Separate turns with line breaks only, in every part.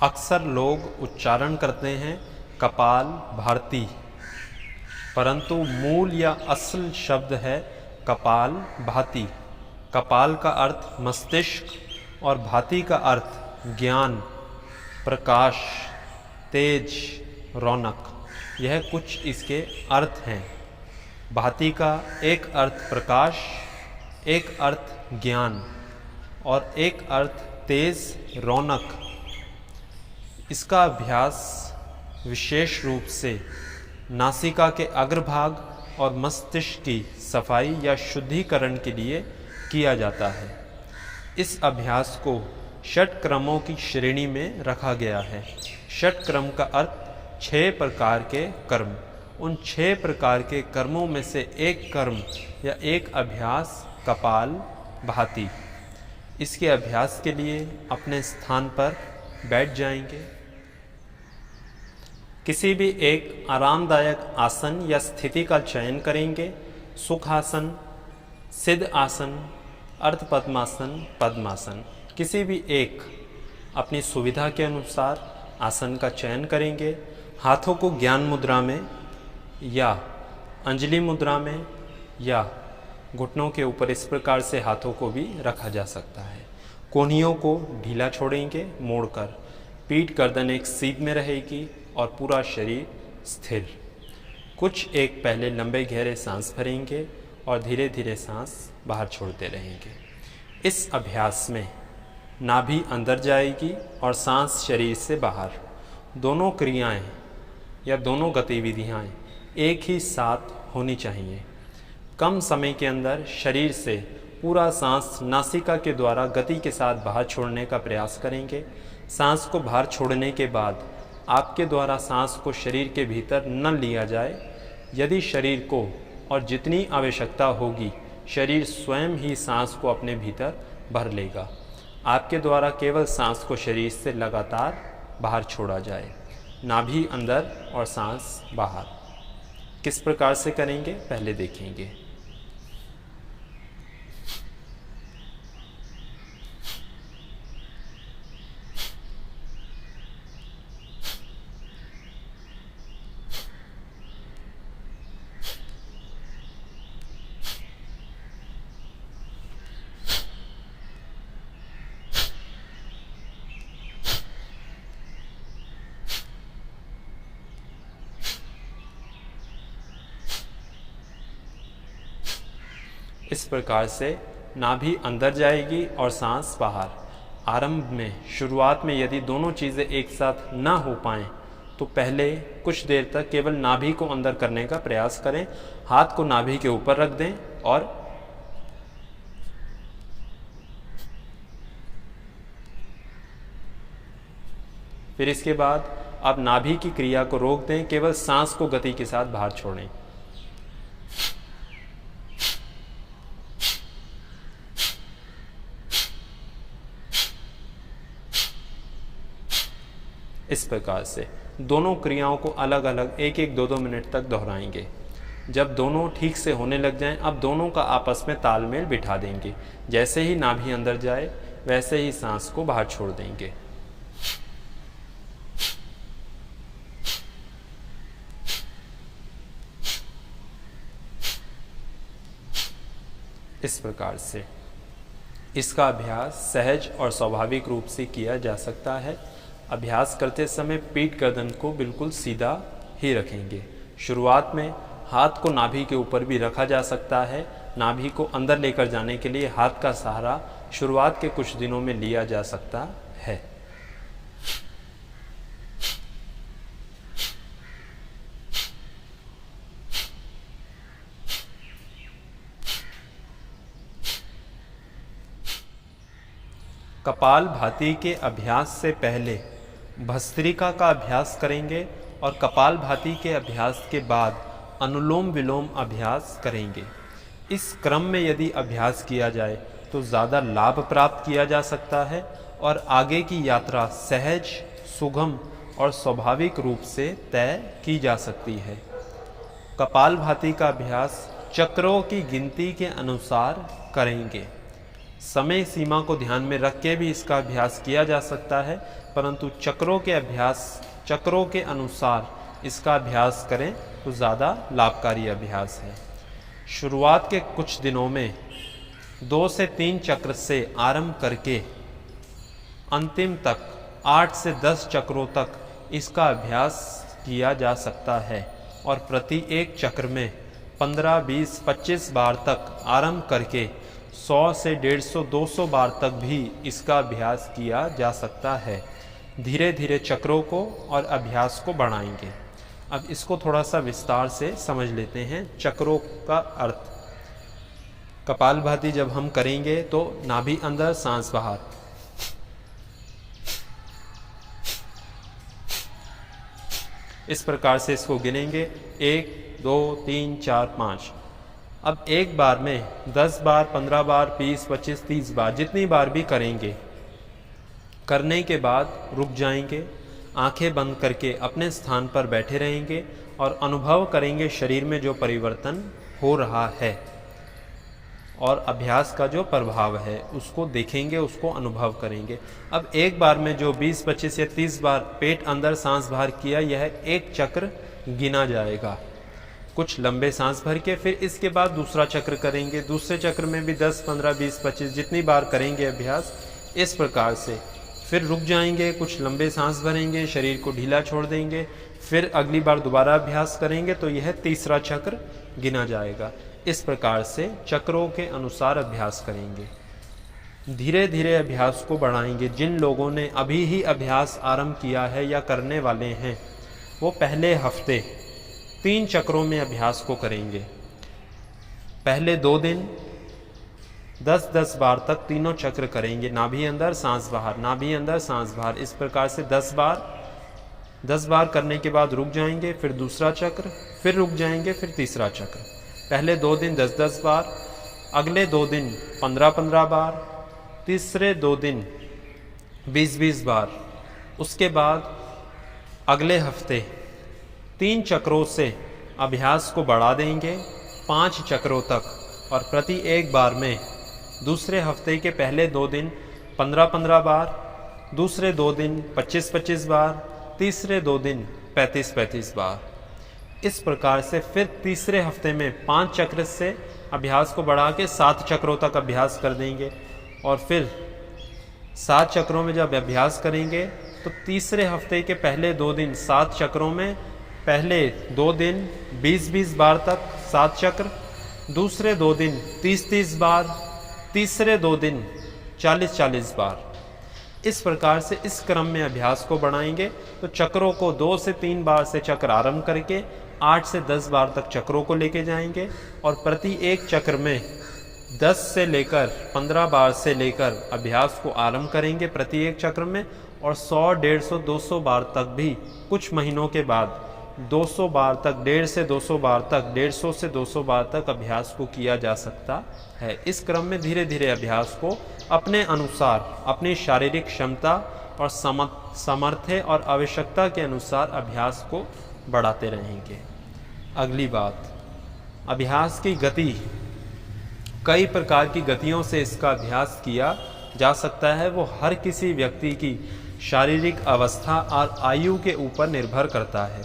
अक्सर लोग उच्चारण करते हैं कपाल भारती, परंतु मूल या असल शब्द है कपाल भाती। कपाल का अर्थ मस्तिष्क और भाती का अर्थ ज्ञान, प्रकाश, तेज, रौनक। यह कुछ इसके अर्थ हैं। भाती का एक अर्थ प्रकाश, एक अर्थ ज्ञान और एक अर्थ तेज, रौनक। इसका अभ्यास विशेष रूप से नासिका के अग्रभाग और मस्तिष्क की सफाई या शुद्धिकरण के लिए किया जाता है। इस अभ्यास को षट क्रमों की श्रेणी में रखा गया है। षट क्रम का अर्थ 6 प्रकार के कर्म। उन 6 प्रकार के कर्मों में से एक कर्म या एक अभ्यास कपाल भाती। इसके अभ्यास के लिए अपने स्थान पर बैठ जाएंगे। किसी भी एक आरामदायक आसन या स्थिति का चयन करेंगे। सुखासन, सिद्ध आसन, अर्ध पद्मासन, पद्मासन। किसी भी एक अपनी सुविधा के अनुसार आसन का चयन करेंगे। हाथों को ज्ञान मुद्रा में या अंजलि मुद्रा में या घुटनों के ऊपर इस प्रकार से हाथों को भी रखा जा सकता है। कोहनियों को ढीला छोड़ेंगे मोड़कर। पीठ गर्दन एक सीध में रहेगी और पूरा शरीर स्थिर। कुछ एक पहले लंबे गहरे सांस भरेंगे और धीरे धीरे सांस बाहर छोड़ते रहेंगे। इस अभ्यास में नाभि अंदर जाएगी और सांस शरीर से बाहर। दोनों क्रियाएं या दोनों गतिविधियां एक ही साथ होनी चाहिए। कम समय के अंदर शरीर से पूरा सांस नासिका के द्वारा गति के साथ बाहर छोड़ने का प्रयास करेंगे। सांस को बाहर छोड़ने के बाद आपके द्वारा सांस को शरीर के भीतर न लिया जाए। यदि शरीर को और जितनी आवश्यकता होगी, शरीर स्वयं ही सांस को अपने भीतर भर लेगा। आपके द्वारा केवल सांस को शरीर से लगातार बाहर छोड़ा जाए। नाभि अंदर और सांस बाहर। किस प्रकार से करेंगे पहले देखेंगे। इस प्रकार से नाभि अंदर जाएगी और सांस बाहर। आरंभ में शुरुआत में यदि दोनों चीज़ें एक साथ ना हो पाएं तो पहले कुछ देर तक केवल नाभि को अंदर करने का प्रयास करें। हाथ को नाभि के ऊपर रख दें और फिर इसके बाद आप नाभि की क्रिया को रोक दें। केवल सांस को गति के साथ बाहर छोड़ें। इस प्रकार से दोनों क्रियाओं को अलग अलग 1-1, 2-2 मिनट तक दोहराएंगे। जब दोनों ठीक से होने लग जाएं, अब दोनों का आपस में तालमेल बिठा देंगे। जैसे ही नाभि अंदर जाए वैसे ही सांस को बाहर छोड़ देंगे। इस प्रकार से इसका अभ्यास सहज और स्वाभाविक रूप से किया जा सकता है। अभ्यास करते समय पीठ गर्दन को बिल्कुल सीधा ही रखेंगे। शुरुआत में हाथ को नाभि के ऊपर भी रखा जा सकता है। नाभि को अंदर लेकर जाने के लिए हाथ का सहारा शुरुआत के कुछ दिनों में लिया जा सकता है। कपाल भाती के अभ्यास से पहले भस्त्रिका का अभ्यास करेंगे और कपाल भाती के अभ्यास के बाद अनुलोम विलोम अभ्यास करेंगे। इस क्रम में यदि अभ्यास किया जाए तो ज़्यादा लाभ प्राप्त किया जा सकता है और आगे की यात्रा सहज, सुगम और स्वाभाविक रूप से तय की जा सकती है। कपाल भाती का अभ्यास चक्रों की गिनती के अनुसार करेंगे। समय सीमा को ध्यान में रख के भी इसका अभ्यास किया जा सकता है, परंतु चक्रों के अनुसार इसका अभ्यास करें तो ज़्यादा लाभकारी अभ्यास है। शुरुआत के कुछ दिनों में 2 से 3 चक्र से आरंभ करके अंतिम तक 8 से 10 चक्रों तक इसका अभ्यास किया जा सकता है और प्रति एक चक्र में 15, 20, 25 बार तक आरंभ करके 100 से 150, 200 बार तक भी इसका अभ्यास किया जा सकता है। धीरे धीरे चक्रों को और अभ्यास को बढ़ाएंगे। अब इसको थोड़ा सा विस्तार से समझ लेते हैं। चक्रों का अर्थ, कपालभाति जब हम करेंगे तो नाभि अंदर सांस बाहर, इस प्रकार से इसको गिनेंगे 1, 2, 3, 4, 5। अब एक बार में 10 बार, 15 बार, 20, 25, 30 बार, जितनी बार भी करेंगे, करने के बाद रुक जाएंगे, आंखें बंद करके अपने स्थान पर बैठे रहेंगे और अनुभव करेंगे शरीर में जो परिवर्तन हो रहा है और अभ्यास का जो प्रभाव है उसको देखेंगे, उसको अनुभव करेंगे। अब एक बार में जो 20, 25 या 30 बार पेट अंदर सांस बाहर किया, यह एक चक्र गिना जाएगा। कुछ लंबे सांस भर के फिर इसके बाद दूसरा चक्र करेंगे। दूसरे चक्र में भी 10, 15, 20, 25 जितनी बार करेंगे अभ्यास, इस प्रकार से फिर रुक जाएंगे, कुछ लंबे सांस भरेंगे, शरीर को ढीला छोड़ देंगे, फिर अगली बार दोबारा अभ्यास करेंगे तो यह तीसरा चक्र गिना जाएगा। इस प्रकार से चक्रों के अनुसार अभ्यास करेंगे। धीरे धीरे अभ्यास को बढ़ाएंगे। जिन लोगों ने अभी ही अभ्यास आरंभ किया है या करने वाले हैं, वो पहले हफ्ते 3 चक्रों में अभ्यास को करेंगे। पहले 2 दिन 10-10 बार तक तीनों चक्र करेंगे। नाभि अंदर सांस बाहर, नाभि अंदर सांस बाहर, इस प्रकार से 10 बार करने के बाद रुक जाएंगे, फिर दूसरा चक्र, फिर रुक जाएंगे, फिर तीसरा चक्र। पहले 2 दिन 10-10 बार, अगले 2 दिन 15-15 बार, तीसरे 2 दिन 20-20 बार। उसके बाद अगले हफ्ते 3 चक्रों से अभ्यास को बढ़ा देंगे 5 चक्रों तक, और प्रति एक बार में दूसरे हफ्ते के पहले 2 दिन 15-15 बार, दूसरे 2 दिन 25-25 बार, तीसरे 2 दिन 35-35 बार। इस प्रकार से फिर तीसरे हफ्ते में 5 चक्र से अभ्यास को बढ़ा के 7 चक्रों तक अभ्यास कर देंगे, और फिर 7 चक्रों में जब अभ्यास करेंगे तो तीसरे हफ्ते के पहले 2 दिन 7 चक्रों में, पहले 2 दिन 20-20 बार तक 7 चक्र, दूसरे 2 दिन 30-30 बार, तीसरे 2 दिन 40-40 बार। इस प्रकार से इस क्रम में अभ्यास को बढ़ाएंगे तो चक्रों को 2 से 3 बार से चक्र आरंभ करके 8 से 10 बार तक चक्रों को लेके जाएंगे, और प्रति एक चक्र में 10 से लेकर 15 बार से लेकर अभ्यास को आरंभ करेंगे प्रति एक चक्र में, और 100, 150, 200 बार तक भी कुछ महीनों के बाद 200 बार तक, 150 से 200 बार तक, 150 से 200 बार तक अभ्यास को किया जा सकता है। इस क्रम में धीरे धीरे अभ्यास को अपने अनुसार, अपनी शारीरिक क्षमता और सामर्थ्य और आवश्यकता के अनुसार अभ्यास को बढ़ाते रहेंगे। अगली बात, अभ्यास की गति। कई प्रकार की गतियों से इसका अभ्यास किया जा सकता है। वो हर किसी व्यक्ति की शारीरिक अवस्था और आयु के ऊपर निर्भर करता है।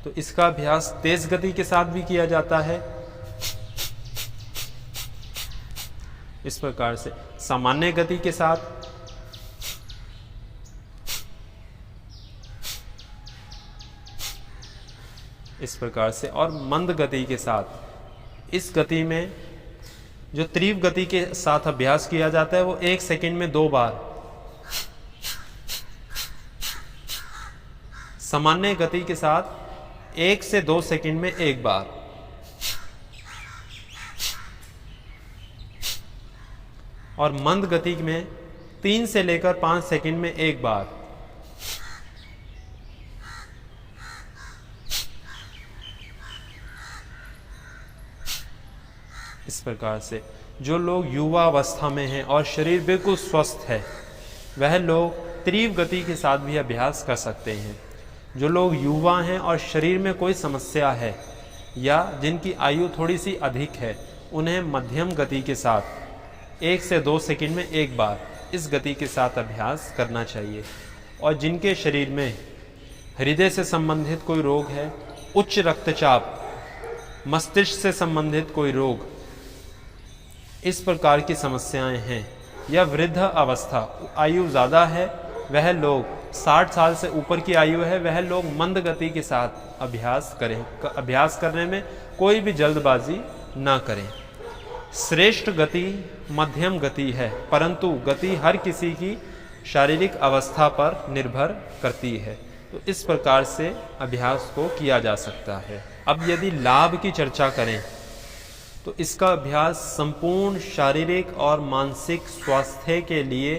तो इसका अभ्यास तेज गति के साथ भी किया जाता है, इस प्रकार से सामान्य गति के साथ, इस प्रकार से, और मंद गति के साथ। इस गति में जो तीव्र गति के साथ अभ्यास किया जाता है वो 1 सेकंड में 2 बार, सामान्य गति के साथ 1 से 2 सेकंड में 1 बार, और मंद गति में 3 से लेकर 5 सेकंड में 1 बार। इस प्रकार से जो लोग युवा अवस्था में हैं और शरीर बिल्कुल स्वस्थ है, वह लोग तीव्र गति के साथ भी अभ्यास कर सकते हैं। जो लोग युवा हैं और शरीर में कोई समस्या है या जिनकी आयु थोड़ी सी अधिक है, उन्हें मध्यम गति के साथ 1 से 2 सेकंड में एक बार इस गति के साथ अभ्यास करना चाहिए। और जिनके शरीर में हृदय से संबंधित कोई रोग है, उच्च रक्तचाप, मस्तिष्क से संबंधित कोई रोग, इस प्रकार की समस्याएं हैं, या वृद्ध अवस्था, आयु ज़्यादा है, वह लोग 60 साल से ऊपर की आयु है, वह लोग मंद गति के साथ अभ्यास करें। अभ्यास करने में कोई भी जल्दबाजी ना करें। श्रेष्ठ गति मध्यम गति है, परंतु गति हर किसी की शारीरिक अवस्था पर निर्भर करती है। तो इस प्रकार से अभ्यास को किया जा सकता है। अब यदि लाभ की चर्चा करें तो इसका अभ्यास संपूर्ण शारीरिक और मानसिक स्वास्थ्य के लिए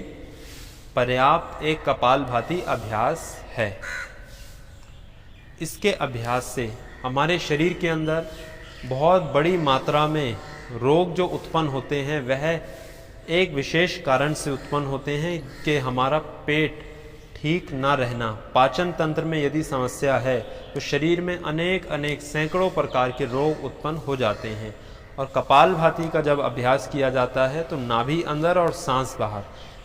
पर्याप्त एक कपालभाति अभ्यास है। इसके अभ्यास से हमारे शरीर के अंदर बहुत बड़ी मात्रा में रोग जो उत्पन्न होते हैं वह एक विशेष कारण से उत्पन्न होते हैं कि हमारा पेट ठीक ना रहना, पाचन तंत्र में यदि समस्या है तो शरीर में अनेक अनेक सैकड़ों प्रकार के रोग उत्पन्न हो जाते हैं। और कपालभाति का जब अभ्यास किया जाता है तो नाभि अंदर और सांस बाहर,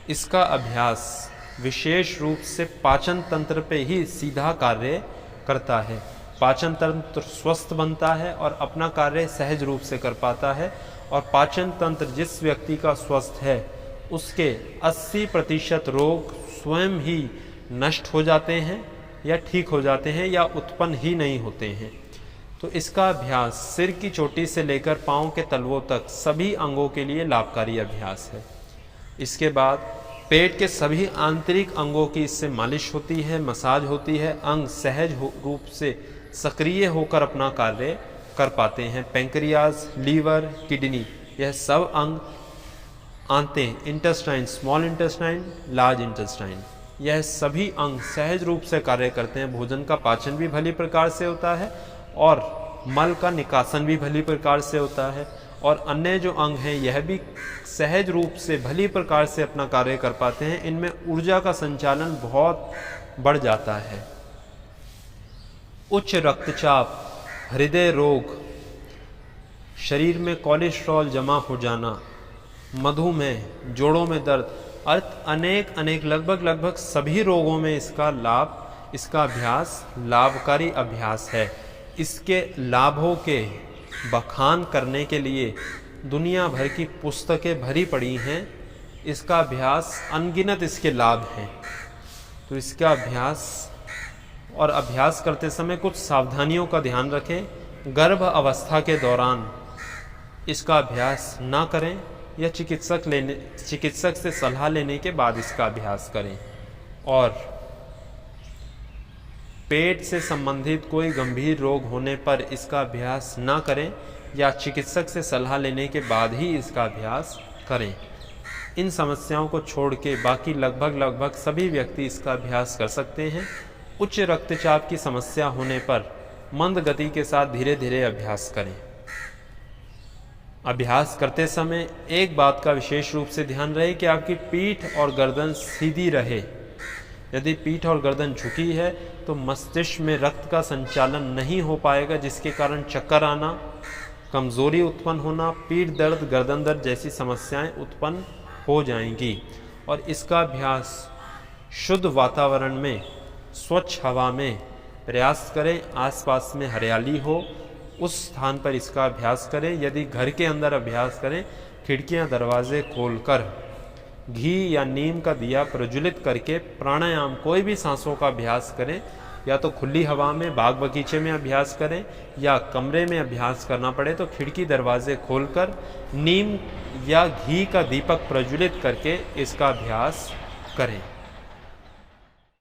इसका अभ्यास विशेष रूप से पाचन तंत्र पे ही सीधा कार्य करता है। पाचन तंत्र स्वस्थ बनता है और अपना कार्य सहज रूप से कर पाता है। और पाचन तंत्र जिस व्यक्ति का स्वस्थ है उसके 80% रोग स्वयं ही नष्ट हो जाते हैं या ठीक हो जाते हैं या उत्पन्न ही नहीं होते हैं। तो इसका अभ्यास सिर की चोटी से लेकर पांव के तलवों तक सभी अंगों के लिए लाभकारी अभ्यास है। इसके बाद पेट के सभी आंतरिक अंगों की इससे मालिश होती है, मसाज होती है, अंग सहज रूप से सक्रिय होकर अपना कार्य कर पाते हैं। पैंक्रियाज, लीवर, किडनी, यह सब अंग आंतें, intestine, small intestine, large intestine, यह सभी अंग सहज रूप से कार्य करते हैं। भोजन का पाचन भी भली प्रकार से होता है और मल का निकासन भी भली प्रकार से होता है। और अन्य जो अंग हैं यह भी सहज रूप से भली प्रकार से अपना कार्य कर पाते हैं। इनमें ऊर्जा का संचालन बहुत बढ़ जाता है। उच्च रक्तचाप, हृदय रोग, शरीर में कोलेस्ट्रॉल जमा हो जाना, मधुमेह, जोड़ों में दर्द, अनेक लगभग सभी रोगों में इसका अभ्यास लाभकारी अभ्यास है। इसके लाभों के बखान करने के लिए दुनिया भर की पुस्तकें भरी पड़ी हैं। इसका अभ्यास अनगिनत इसके लाभ हैं। तो इसका अभ्यास करते समय कुछ सावधानियों का ध्यान रखें। गर्भ अवस्था के दौरान इसका अभ्यास ना करें या चिकित्सक से सलाह लेने के बाद इसका अभ्यास करें। और पेट से संबंधित कोई गंभीर रोग होने पर इसका अभ्यास ना करें या चिकित्सक से सलाह लेने के बाद ही इसका अभ्यास करें। इन समस्याओं को छोड़ के बाकी लगभग सभी व्यक्ति इसका अभ्यास कर सकते हैं। उच्च रक्तचाप की समस्या होने पर मंद गति के साथ धीरे धीरे अभ्यास करें। अभ्यास करते समय एक बात का विशेष रूप से ध्यान रहे कि आपकी पीठ और गर्दन सीधी रहे। यदि पीठ और गर्दन झुकी है तो मस्तिष्क में रक्त का संचालन नहीं हो पाएगा, जिसके कारण चक्कर आना, कमजोरी उत्पन्न होना, पीठ दर्द, गर्दन दर्द जैसी समस्याएं उत्पन्न हो जाएंगी। और इसका अभ्यास शुद्ध वातावरण में, स्वच्छ हवा में प्रयास करें। आसपास में हरियाली हो उस स्थान पर इसका अभ्यास करें। यदि घर के अंदर अभ्यास करें, खिड़कियां दरवाजे खोलकर घी या नीम का दिया प्रज्वलित करके प्राणायाम, कोई भी सांसों का अभ्यास करें। या तो खुली हवा में, बाग बगीचे में अभ्यास करें, या कमरे में अभ्यास करना पड़े तो खिड़की दरवाजे खोलकर नीम या घी का दीपक प्रज्वलित करके इसका अभ्यास करें।